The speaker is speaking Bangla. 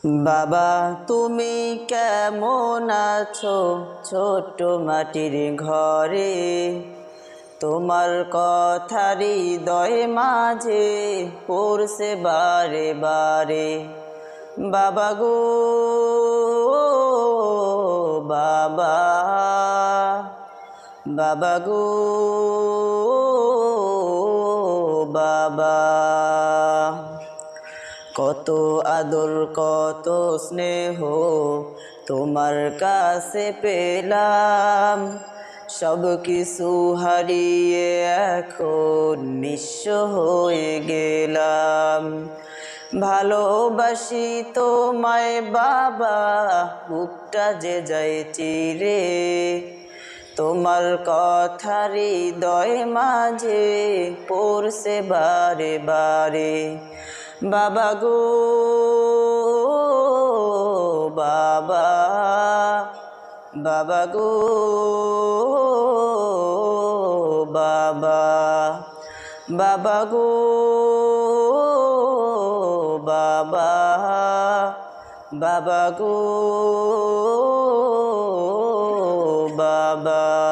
বাবা তুমি কেমন আছো ছোট্ট মাটির ঘরে, তোমার কথা হৃদয় মাঝে পড়ছে বারে বারে। বাবা গো বাবা, বাবা গো বাবা। কত আদর কত স্নেহ তোমার কাছে পেলাম, সব কিছু হারিয়ে এখন নিঃস্ব হয়ে গেলাম। ভালোবাসি তোমায় বাবা, বুকটা যে যায় চিরে, তোমার কথা হৃদয় মাঝে পড়ছে বারে বারে। বাবা গো বাবা, বাবা গো বাবা, বাবা গো বাবা, বাবা গো বাবা।